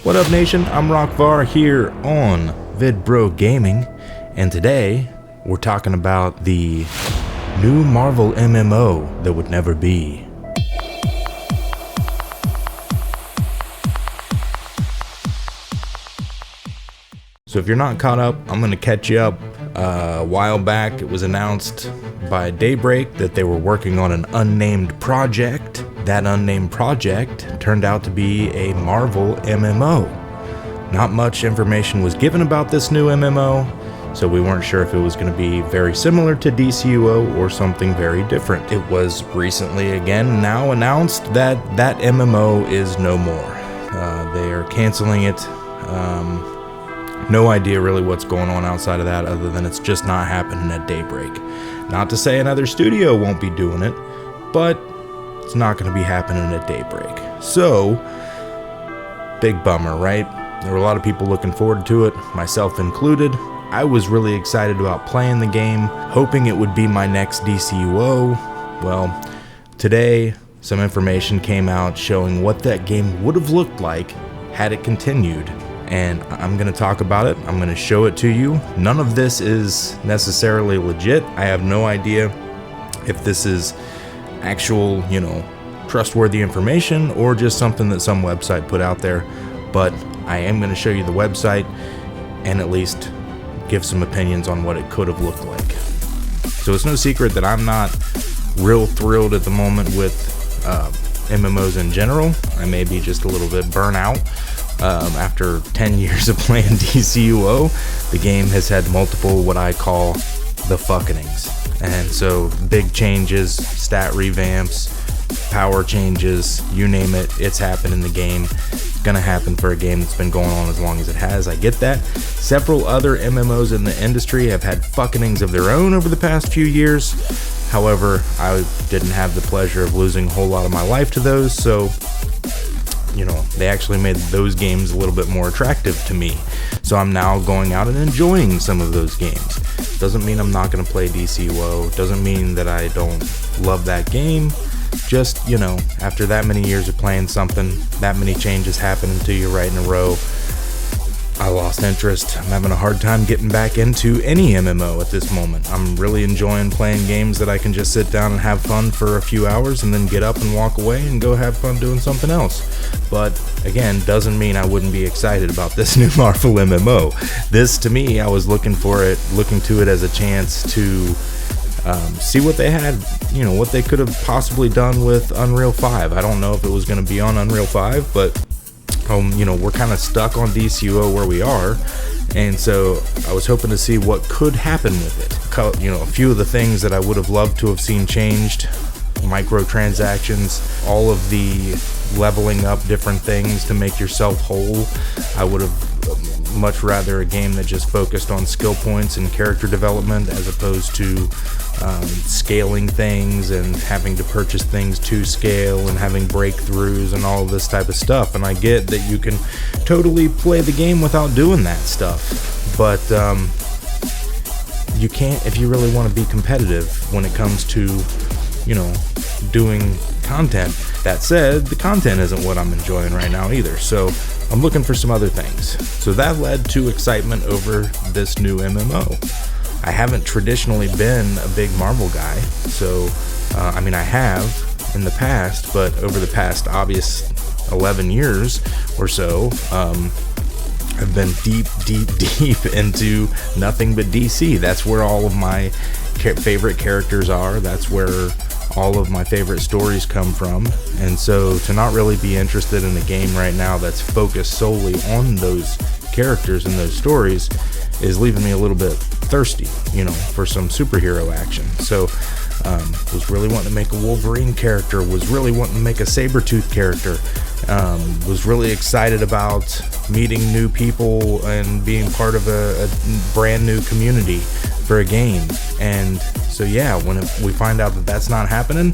What up, nation? I'm Rockvar here on VidBro Gaming, and today we're talking about the new Marvel MMO that would never be. So if you're not caught up, I'm going to catch you up. A while back, it was announced by Daybreak that they were working on an unnamed project. That unnamed project turned out to be a Marvel MMO. Not much information was given about this new MMO, so we weren't sure if it was going to be very similar to DCUO or something very different. It was recently again now announced that that MMO is no more. They are canceling it. No idea really what's going on outside of that, other than it's just not happening at Daybreak. Not to say another studio won't be doing it, but it's not going to be happening at Daybreak. So, big bummer, right? There were a lot of people looking forward to it, myself included. I was really excited about playing the game, hoping it would be my next DCUO. Well, today, some information came out showing what that game would have looked like had it continued. And I'm going to talk about it. I'm going to show it to you. None of this is necessarily legit. I have no idea if this is actual, trustworthy information or just something that some website put out there. But I am going to show you the website and at least give some opinions on what it could have looked like. So it's no secret that I'm not real thrilled at the moment with MMOs in general. I may be just a little bit burnt out. After 10 years of playing DCUO, the game has had multiple what I call the fuckings. And so big changes, stat revamps, power changes, you name it, it's happened in the game. It's gonna happen for a game that's been going on as long as it has. I get that. Several other MMOs in the industry have had fuckings of their own over the past few years. However, I didn't have the pleasure of losing a whole lot of my life to those, so they actually made those games a little bit more attractive to me. So I'm now going out and enjoying some of those games. Doesn't mean I'm not going to play DCUO. Doesn't mean that I don't love that game. Just, after that many years of playing something, that many changes happening to you right in a row, I lost interest. I'm having a hard time getting back into any MMO at this moment. I'm really enjoying playing games that I can just sit down and have fun for a few hours and then get up and walk away and go have fun doing something else. But again, doesn't mean I wouldn't be excited about this new Marvel MMO. This, to me, I was looking to it as a chance to see what they had, what they could have possibly done with Unreal 5. I don't know if it was going to be on Unreal 5, but we're kind of stuck on DCUO where we are, and so I was hoping to see what could happen with it. A few of the things that I would have loved to have seen changed: microtransactions, all of the leveling up different things to make yourself whole. I would have much rather a game that just focused on skill points and character development as opposed to scaling things and having to purchase things to scale and having breakthroughs and all of this type of stuff. And I get that you can totally play the game without doing that stuff, but you can't if you really want to be competitive when it comes to doing content. That said, the content isn't what I'm enjoying right now either, so I'm looking for some other things. So that led to excitement over this new MMO. I haven't traditionally been a big Marvel guy, so I have in the past, but over the past obvious 11 years or so, I've been deep into nothing but DC. That's where all of my favorite characters are. That's where all of my favorite stories come from. And so to not really be interested in a game right now that's focused solely on those characters and those stories is leaving me a little bit thirsty, for some superhero action. So was really wanting to make a Wolverine character, was really wanting to make a Sabretooth character, was really excited about meeting new people and being part of a brand new community for a game. And so when we find out that that's not happening,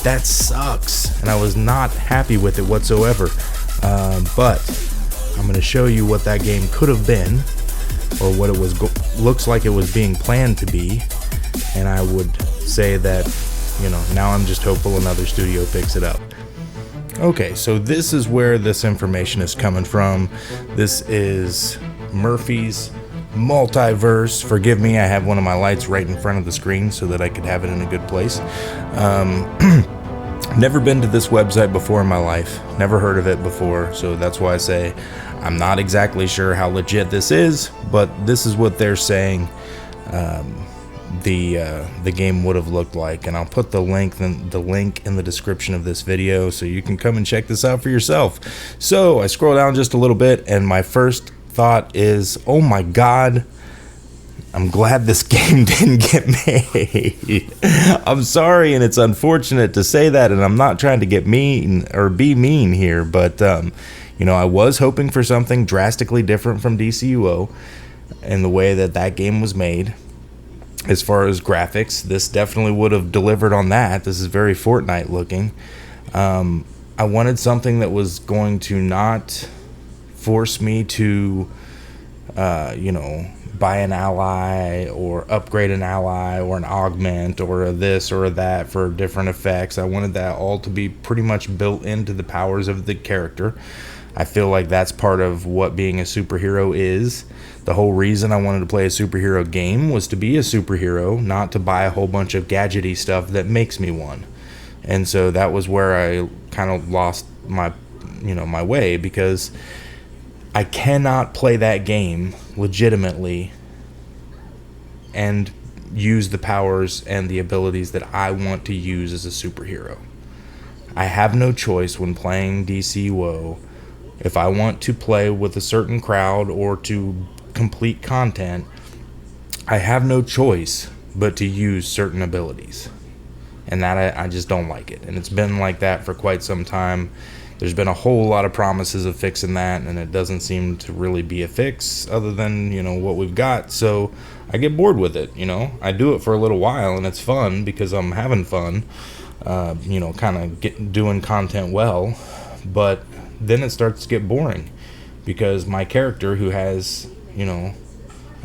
that sucks, and I was not happy with it whatsoever. But I'm going to show you what that game could have been, or what it was looks like it was being planned to be. And I would say that now I'm just hopeful another studio picks it up. Okay, so this is where this information is coming from. This is Murphy's Multiverse. Forgive me, I have one of my lights right in front of the screen so that I could have it in a good place. Never been to this website before in my life, never heard of it before, so that's why I say I'm not exactly sure how legit this is, but this is what they're saying the game would have looked like, and I'll put the link in the description of this video so you can come and check this out for yourself. So I scroll down just a little bit, and my first thought is, oh my god, I'm glad this game didn't get made. I'm sorry, and it's unfortunate to say that, and I'm not trying to get mean or be mean here, but you know, I was hoping for something drastically different from DCUO in the way that game was made. As far as graphics, this definitely would have delivered on that. This is very Fortnite looking. I wanted something that was going to not force me to, you know, buy an ally or upgrade an ally or an augment or a this or a that for different effects. I wanted that all to be pretty much built into the powers of the character. I feel like that's part of what being a superhero is. The whole reason I wanted to play a superhero game was to be a superhero, not to buy a whole bunch of gadgety stuff that makes me one. And so that was where I kind of lost my, you know, my way, because I cannot play that game legitimately and use the powers and the abilities that I want to use as a superhero. I have no choice when playing DCUO. If I want to play with a certain crowd or to complete content, I have no choice but to use certain abilities, and that I just don't like it, and it's been like that for quite some time. There's been a whole lot of promises of fixing that, and it doesn't seem to really be a fix other than, you know, what we've got. So I get bored with it. You know, I do it for a little while and it's fun because I'm having fun, you know, kind of doing content well, but then it starts to get boring because my character, who has, you know,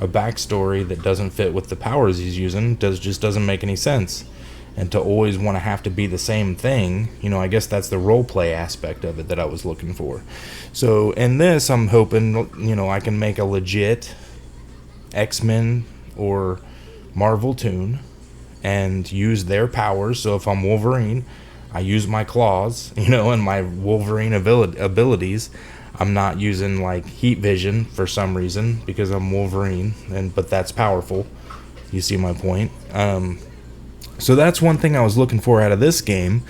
a backstory that doesn't fit with the powers he's using, just doesn't make any sense. And to always want to have to be the same thing, you know, I guess that's the role play aspect of it that I was looking for. So in this, I'm hoping, you know, I can make a legit X-Men or Marvel tune and use their powers. So if I'm Wolverine, I use my claws, you know, and my Wolverine abilities. I'm not using like heat vision for some reason because I'm Wolverine, but that's powerful. You see my point? So that's one thing I was looking for out of this game,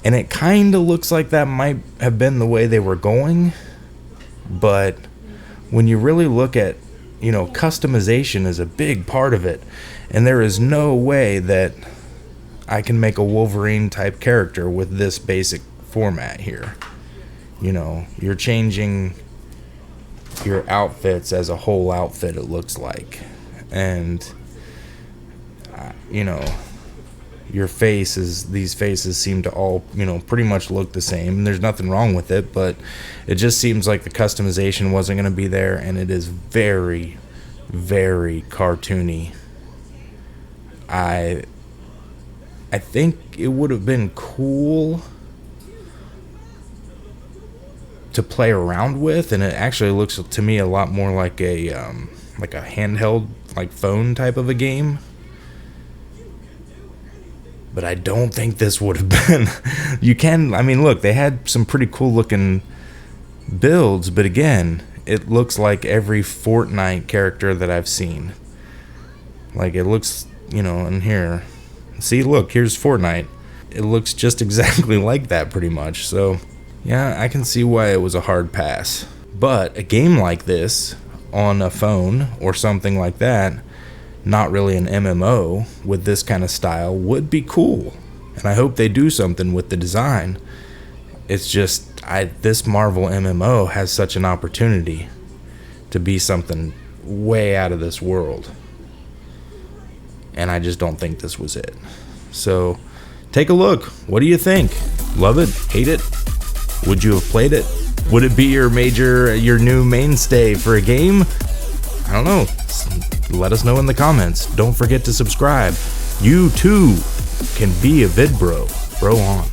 and it kind of looks like that might have been the way they were going. But when you really look at, you know, customization is a big part of it, and there is no way that I can make a Wolverine type character with this basic format here. You know, you're changing your outfits as a whole outfit, it looks like, and you know, your faces, these faces seem to all, you know, pretty much look the same. There's nothing wrong with it, but it just seems like the customization wasn't going to be there, and it is very, very cartoony. I think it would have been cool to play around with, and it actually looks to me a lot more like a handheld, like phone type of a game. But I don't think this would have been. I mean, look, they had some pretty cool looking builds, but again, it looks like every Fortnite character that I've seen. Like, it looks, you know, in here. See, look, here's Fortnite. It looks just exactly like that pretty much. So, yeah, I can see why it was a hard pass. But a game like this on a phone or something like that, not really an MMO with this kind of style, would be cool. And I hope they do something with the design. It's just, this Marvel MMO has such an opportunity to be something way out of this world. And I just don't think this was it. So, take a look. What do you think? Love it? Hate it? Would you have played it? Would it be your new mainstay for a game? I don't know. Let us know in the comments. Don't forget to subscribe. You too can be a VidBro. Bro on.